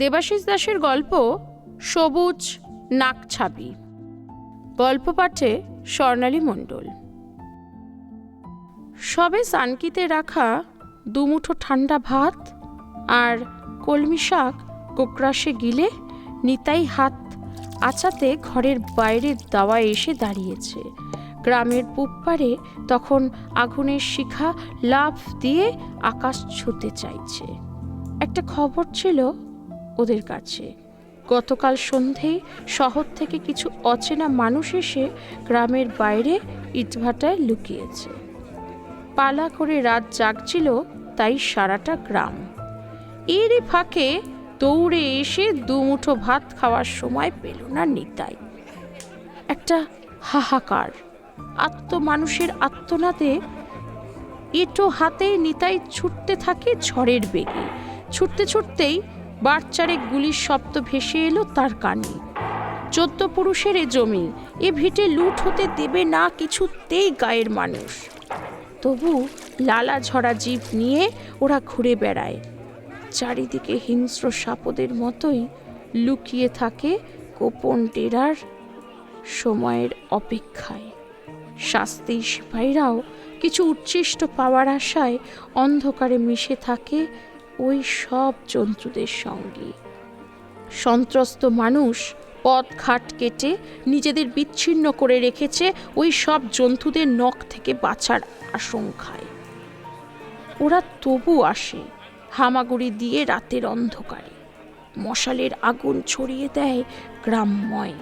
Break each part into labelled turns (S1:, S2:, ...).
S1: দেবাশিস দাসের গল্প সবুজ নাকছাবি। গল্প পাঠে স্বর্ণালী মণ্ডল। সবে সানকিতে রাখা দুমুঠো ঠান্ডা ভাত আর কলমি শাক কোকড়াসে গিলে নিতাই হাত আচাতে ঘরের বাইরের দাওয়ায় এসে দাঁড়িয়েছে। গ্রামের পূব পারে তখন আগুনের শিখা লাফ দিয়ে আকাশ ছুঁতে চাইছে। একটা খবর ছিল ওদের কাছে। গতকাল সন্ধেয় শহর থেকে কিছু অচেনা মানুষ এসে গ্রামের বাইরে ইটভাটায় লুকিয়েছে। পালা করে রাত জাগছিল তাই সারাটা গ্রাম। এরই ফাঁকে দৌড়ে এসে দুমুঠো ভাত খাওয়ার সময় পেল না নিতাই। একটা হাহাকার, মানুষের আত্মনাদে এঁটো হাতে নিতাই ছুটতে থাকে ঝড়ের বেগে। ছুটতে ছুটতেই বারচারেক গুলির শব্দ ভেসে এলো তার কানে। 14 পুরুষের এ জমি, এ ভিটে লুট হতে দেবে না কিছুতেই গায়ের মানুষ। তবু লালা ঝরা জিভ নিয়ে ওরা ঘুরে বেড়ায়। চারিদিকে হিংস্র সাপদের মতোই লুকিয়ে থাকে গোপন ডেরার সময়ের অপেক্ষায়। শাস্তি সিপাহীরাও কিছু উচ্ছিষ্ট পাওয়ার আশায় অন্ধকারে মিশে থাকে ওই সব জন্তুদের সঙ্গে। সন্ত্রস্ত মানুষ পথ ঘাট কেটে নিজেদের বিচ্ছিন্ন করে রেখেছে ওই সব জন্তুদের নখ থেকে বাঁচার আশঙ্কায়। ওরা তবু আসে হামাগুড়ি দিয়ে রাতের অন্ধকারে। মশালের আগুন ছড়িয়ে দেয় গ্রামময়।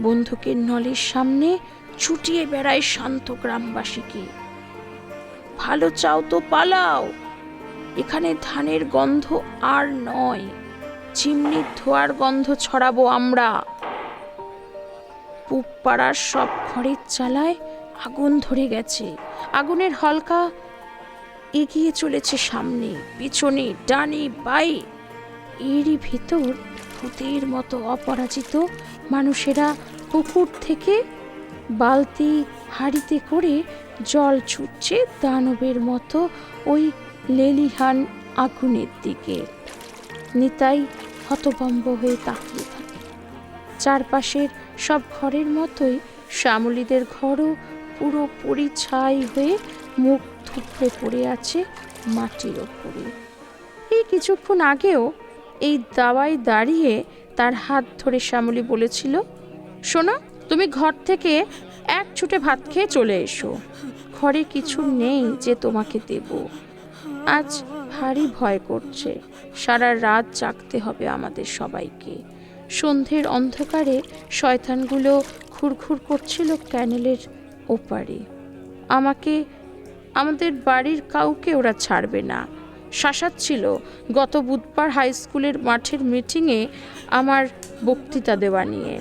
S1: বন্দুকের নলের সামনে ছুটিয়ে বেড়ায় শান্ত গ্রামবাসীকে। ভালো চাও তো পালাও, এখানে ধানের গন্ধ আর নয়, চিমনির ধোয়ার গন্ধ ছড়াবো আমরা। পূব পাড়ার সব ঘরের চালায় আগুন ধরে গেছে। আগুনের হলকা এগিয়ে চলেছে সামনে, পিছনে, ডানে, বাঁয়ে। এরই ভেতর ভূতের মতো অপরাজিত মানুষেরা পুকুর থেকে বালতি হাঁড়িতে করে জল ছুটছে দানবের মতো ওই লেলিহান আগুনের দিকে। নিতাই হতভম্ব হয়ে তাকিয়ে থাকে। চারপাশের সব ঘরের মতোই শ্যামলীদের ঘরও পুরোপুরি ছাই হয়ে মুখ থুবড়ে পড়ে আছে মাটির ওপরে। এই কিছুক্ষণ আগেও এই দাওয়ায় দাঁড়িয়ে তার হাত ধরে শ্যামলী বলেছিল, শোনো, তুমি ঘর থেকে এক ছুটে ভাত খেয়ে চলে এসো। ঘরে কিছু নেই যে তোমাকে দেব। আজ ভারী ভয় করছে, সারা রাত জাগতে হবে আমাদের সবাইকে। সন্ধ্যের অন্ধকারে শয়তানগুলো ঘুরঘুর করছিল ক্যানেলের ওপারে। আমাদের বাড়ির কাউকে ওরা ছাড়বে না। শাসাচ্ছিল গত বুধবার হাই স্কুলের মাঠের মিটিংয়ে আমার বক্তৃতা দেওয়া নিয়ে।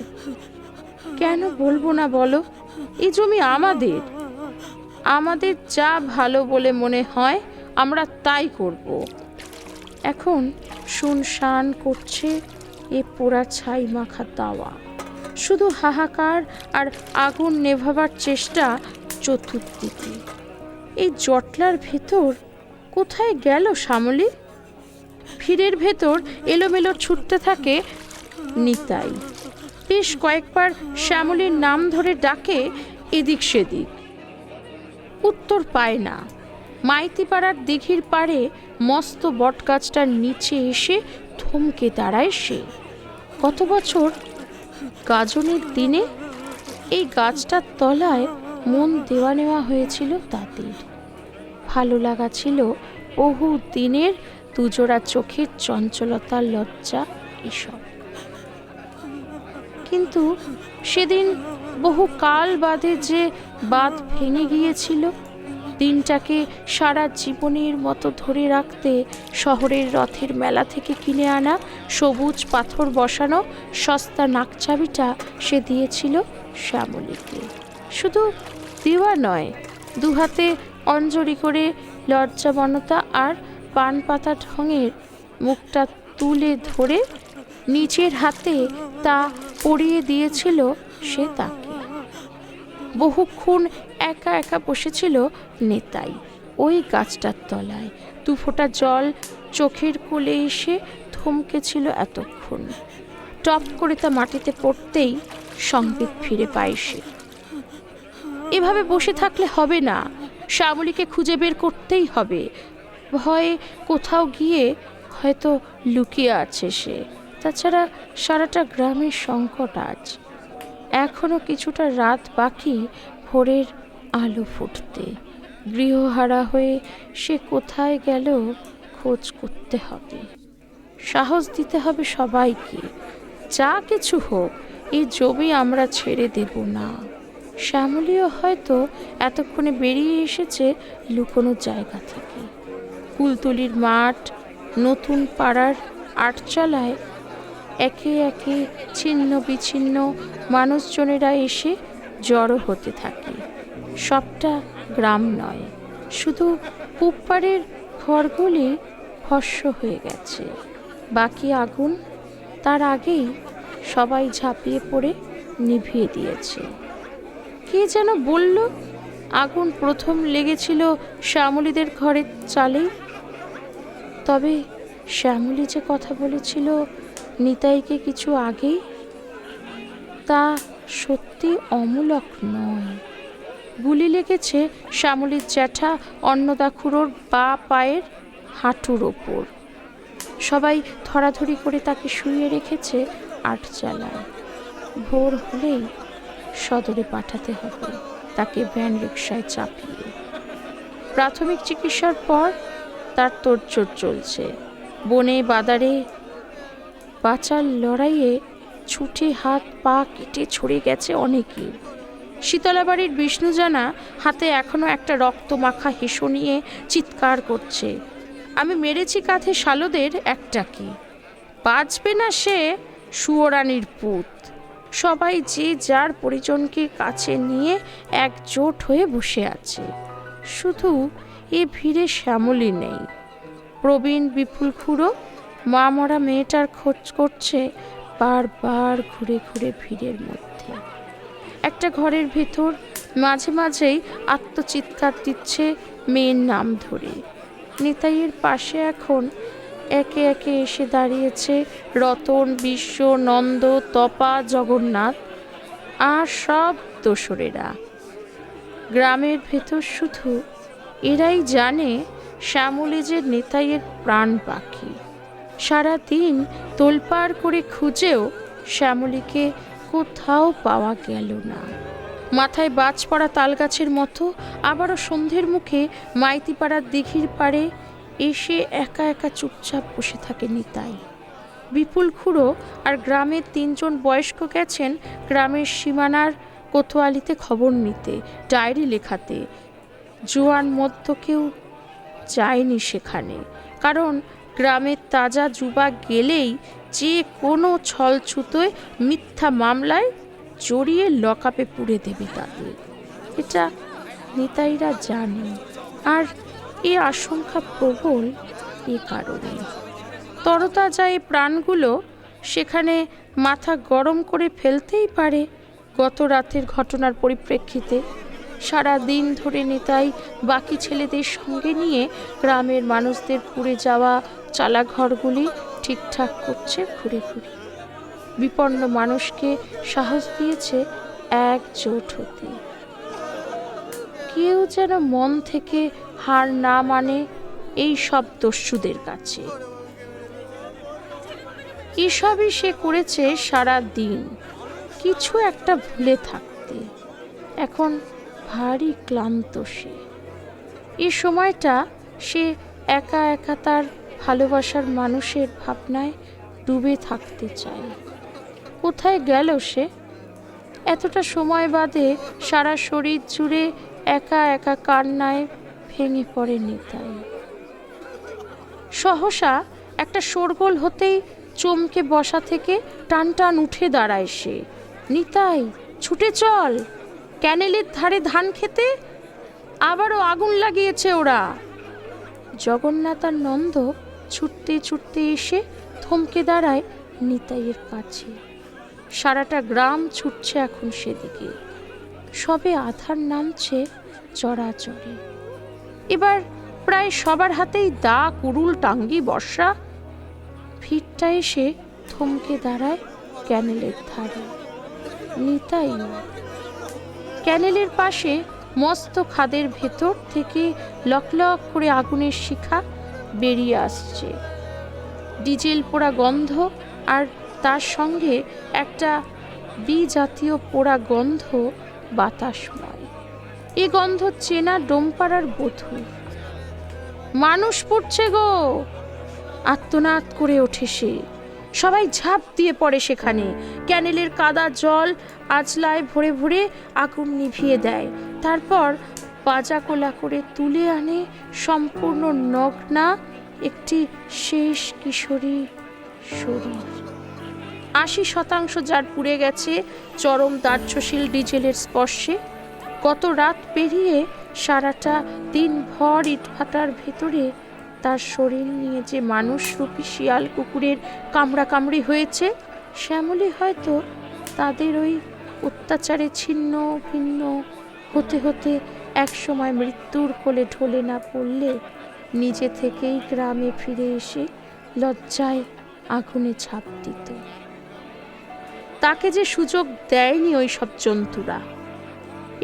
S1: কেন বলবো না বলো? এই জমি আমাদের যা ভালো বলে মনে হয় আমরা তাই করব। এখন শুনশান করছে এ পোড়া ছাই মাখা দাওয়া। শুধু হাহাকার আর আগুন নেভাবার চেষ্টা চতুর্দিকে। এই জটলার ভেতর কোথায় গেল শ্যামলী? ভিড়ের ভেতর এলোমেলো ছুটতে থাকে নিতাই। বেশ কয়েকবার শ্যামলীর নাম ধরে ডাকে এদিক সেদিক, উত্তর পায় না। মাইতিপাড়ার দিঘির পাড়ে মস্ত বটগাছটার নিচে এসে থমকে দাঁড়ায় সে। গত বছর গাজনের দিনে এই গাছটার তলায় মন দেওয়া নেওয়া হয়েছিল তাদের। ভালো লাগা ছিল বহু দিনের দুজোড়া চোখের চঞ্চলতা, লজ্জা এসব। কিন্তু সেদিন বহু কাল বাদে যে বাঁধ ভেঙে গিয়েছিল, দিনটাকে সারা জীবনের মতো ধরে রাখতে শহরের রথের মেলা থেকে কিনে আনা সবুজ পাথর বসানো সস্তা নাকচাবিটা সে দিয়েছিল শ্যামলীকে। শুধু দেওয়া নয়, দুহাতে অঞ্জলি করে লজ্জাবনতা আর পান পাতা ঢঙের মুখটা তুলে ধরে নিজের হাতে তা পরিয়ে দিয়েছিল সে তাকে। বহুক্ষণ একা একা বসেছিল নিতাই ওই গাছটার তলায়। 2 ফোঁটা জল চোখের কোলে এসে থমকেছিল এতক্ষণ। টপ করে তা মাটিতে পড়তেই সংবিত ফিরে পায় সে। এভাবে বসে থাকলে হবে না, শ্যামলীকে খুঁজে বের করতেই হবে। ভয়ে কোথাও গিয়ে হয়তো লুকিয়ে আছে সে। তাছাড়া সারাটা গ্রামের সংকট আজ। এখনো কিছুটা রাত বাকি ভোরের আলো ফুটতে। গৃহহারা হয়ে সে কোথায় গেল খোঁজ করতে হবে। সাহস দিতে হবে সবাইকে। যা কিছু হোক, এই জমি আমরা ছেড়ে দেব না। শ্যামলীও হয়তো এতক্ষণে বেরিয়ে এসেছে লুকোনো জায়গা থেকে। কুলতলির মাঠ, নতুন পাড়ার আটচালায় একে একে ছিন্ন বিচ্ছিন্ন মানুষজনেরা এসে জড়ো হতে থাকে। সবটা গ্রাম নয়, শুধু পুপাড়ের ঘরগুলি ভস্ম হয়ে গেছে। বাকি আগুন তার আগেই সবাই ঝাঁপিয়ে পড়ে নিভিয়ে দিয়েছে। কে যেন বলল, আগুন প্রথম লেগেছিল শ্যামলীদের ঘরের চালেই। তবে শ্যামলী যে কথা বলেছিল নিতাইকে কিছু আগেই, তা সত্যি অমূলক নয়। গুলি লেগেছে শ্যামলীর জ্যাঠা অন্নদাখুড়োর বাঁ পায়ের হাঁটুর ওপর। সবাই ধরাধরি করে তাকে শুইয়ে রেখেছে আটচালায়। ভোর হলেই সদরে পাঠাতে হবে তাকে ভ্যান রিকশায় চাপিয়ে। প্রাথমিক চিকিৎসার পর তার তোড়জোড় চলছে। বনে বাদারে বাঁচার লড়াইয়ে ছুটে হাত পা কেটে ছড়ে গেছে অনেকের। শীতলাবাড়ির বিষ্ণুজানা হাতে এখনো একটা রক্তমাখা হেসো নিয়ে চিৎকার করছে, আমি মেরেছি কাঁধে শালদের একটাকে, বাঁচবে না সে সুয়োরানির পুত। সবাই যে যার পরিজনকে কাছে নিয়ে একজোট হয়ে বসে আছে। শুধু এ ভিড়ে শ্যামলী নেই। প্রবীণ বিপুল খুড়ো মা মরা মেয়েটার খোঁজ করছে বারবার ঘুরে ঘুরে ভিড়ের মধ্যে। একটা ঘরের ভেতর মাঝে মাঝেই আত্মচিৎকার দিচ্ছে মেয়ের নাম ধরে। নিতাইয়ের পাশে এখন একে একে এসে দাঁড়িয়েছে রতন, বিশ্ব, নন্দ, তপা, জগন্নাথ আর সব দোসরেরা। গ্রামের ভেতর শুধু এরাই জানে শ্যামলী যে নিতাইয়ের প্রাণ পাখি। সারাদিন তোলপাড় করে খুঁজেও শ্যামলীকে কোথাও পাওয়া গেল না। মাথায় বাজ পড়া তালগাছের মতো আবারও সন্ধ্যের মুখে মাইতিপাড়ার দিঘির পাড়ে এসে একা একা চুপচাপ বসে থাকে নিতাই। বিপুল খুড়ো আর গ্রামের 3 জন বয়স্ক গেছেন গ্রামের সীমানার কোতোয়ালিতে খবর নিতে, ডায়েরি লেখাতে। জোয়ান মধ্য কেউ যায়নি সেখানে, কারণ গ্রামের তাজা যুবা গেলেই যে কোনো ছলছুতোয় মিথ্যা মামলায় জড়িয়ে লকআপে পুড়ে দেবে তাদের। এটা নিতাইরা জানে। আর এ আশঙ্কা প্রবল এ কারণে। তরতাজা এই প্রাণগুলো সেখানে মাথা গরম করে ফেলতেই পারে গত রাতের ঘটনার পরিপ্রেক্ষিতে। সারা দিন ধরে নিতাই বাকি ছেলেদের সঙ্গে নিয়ে গ্রামের মানুষদের পুড়ে যাওয়া চালাঘরগুলি ঠিকঠাক করছে ঘুরে ঘুরে। বিপন্ন মানুষকে সাহস দিয়েছে একজোট হতে। কেউ যেন মন থেকে হার না মানে এই সব দস্যুদের কাছে। এসবই সে করেছে সারা দিন, কিছু একটা ভুলে থাকতে। এখন ভারী ক্লান্ত সে। এই সময়টা সে একা একা তার ভালোবাসার মানুষের ভাবনায় ডুবে থাকতে চায়। কোথায় গেল সে? এতটা সময় বাদে সারা শরীর জুড়ে একা একা কান্নায় ভেঙে পড়ে নিতাই। সহসা একটা শোরগোল হতেই চমকে বসা থেকে টান টান উঠে দাঁড়ায় সে। নিতাই, ছুটে চল, ক্যানেলের ধারে ধান খেতে আবারও আগুন লাগিয়েছে ওরা। জগন্নাথ আর নন্দ ছুটতে ছুটতে এসে থমকে দাঁড়ায় নিতাইয়ের কাছে। সারাটা গ্রাম ছুটছে এখন সেদিকে। সবে আধার নামছে চড়াচড়ে। এবার প্রায় সবার হাতেই দা, কুড়ুল, টাঙ্গি, বর্ষা। ভিড়টা এসে থমকে দাঁড়ায় ক্যানেলের ধারে। নিতাই। ক্যানেলের পাশে মস্ত খাদের ভেতর থেকে লকলক করে আগুনের শিখা বেরিয়ে আসছে, ডিজেল পোড়া গন্ধ, আর তার সঙ্গে একটা বিজাতীয় পোড়া গন্ধ বাতাসময়। এ গন্ধ চেনা ডোমপাড়ার বধূর। মানুষ পড়ছে গো, আর্তনাদ করে ওঠে সে। সবাই ঝাঁপ দিয়ে পড়ে সেখানে। ক্যানেলের কাদা জল আজলায় ভরে ভরে আগুন নিভিয়ে দেয়। তারপর বাজা কোলা করে তুলে আনে সম্পূর্ণ নগ্না একটি শেষ কিশোরী শরীর। 80% যার পুড়ে গেছে চরম দাহ্যশীল ডিজেলের স্পর্শে। গত রাত পেরিয়ে সারাটা দিন ভর ইটভাটার ভেতরে তার শরীর নিয়ে যে মানুষরূপী শিয়াল কুকুরের কামড়াকামড়ি হয়েছে, শ্যামলী হয়তো তাদের ওই অত্যাচারে ছিন্ন ভিন্ন হতে হতে একসময় মৃত্যুর কোলে ঢলে না পড়লে নিজে থেকেই গ্রামে ফিরে এসে লজ্জায় আগুনে ঝাঁপ দিত। তাকে যে সুযোগ দেয়নি ওই সব জন্তুরা।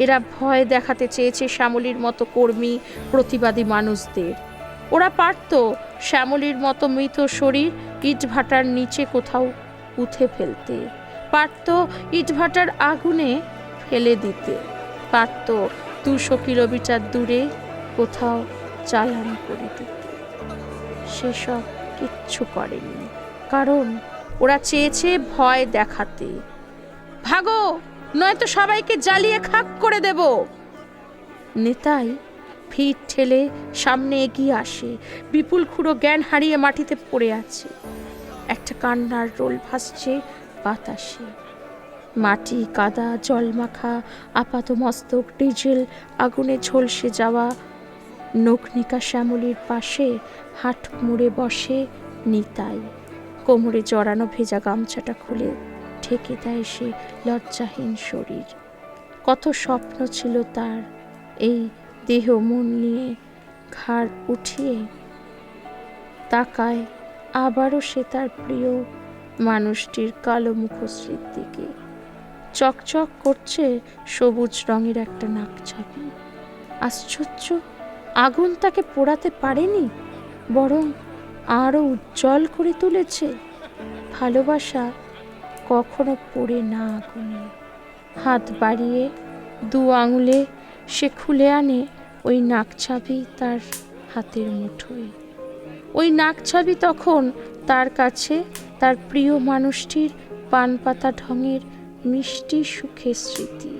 S1: এরা ভয় দেখাতে চেয়েছে শ্যামলীর মতো কর্মী প্রতিবাদী মানুষদের। ওরা পারত শ্যামলীর মতো মৃত শরীর ইটভাটার নিচে কোথাও উঠে ফেলতে, পারত ইটভাটার আগুনে ফেলে দিতে, পারত 200 কিলোমিটার দূরে কোথাও চালান করে দিতে। সেসব কিচ্ছু করেনি, কারণ ওরা চেয়েছে ভয় দেখাতে। ভাগো, নয়তো সবাইকে জ্বালিয়ে খাক করে দেব। নেতাই ভিড় ঠেলে সামনে এগিয়ে আসে। বিপুল খুঁড়ো জ্ঞান হারিয়ে মাটিতে পড়ে আছে। একটা কান্নার রোল ভাসছে বাতাসে। মাটি, কাদা, জলমাখা আপাত মস্তক ডিজেল আগুনে ঝলসে যাওয়া নগ্নিকা শ্যামলীর পাশে হাত মুড়ে বসে নিতাই। কোমরে জড়ানো ভেজা গামছাটা খুলে ঢেকে দেয় সে লজ্জাহীন শরীর। কত স্বপ্ন ছিল তার এই দেহ মন নিয়ে। ঘাড় উঠিয়ে তাকায় আবারও সে তার প্রিয় মানুষটির কালো মুখশ্রীর দিকে। চকচক করছে সবুজ রঙের একটা নাকছাবি। আশ্চর্য, আগুন তাকে পোড়াতে পারেনি, বরং আরো উজ্জ্বল করে তুলেছে। ভালোবাসা কখনো পড়ে না আগুনে। হাত বাড়িয়ে 2 আঙুলে সে খুলে আনে ওই নাকছাবি তার হাতের মুঠোয়। ওই নাকছাবি তখন তার কাছে তার প্রিয় মানুষটির পান পাতা ঢঙের মিষ্টি সুখের স্মৃতি।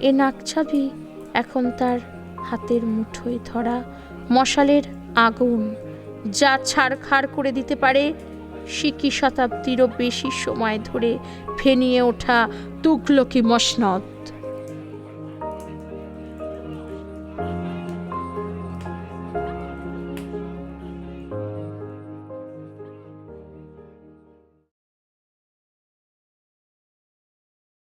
S1: এ নাকছাবি এখন তার হাতের মুঠোয় ধরা মশালের আগুন, যা ছারখার করে দিতে পারে সিকি শতাব্দীরও বেশি সময় ধরে ফেনিয়ে ওঠা তুগলকি মসনদ।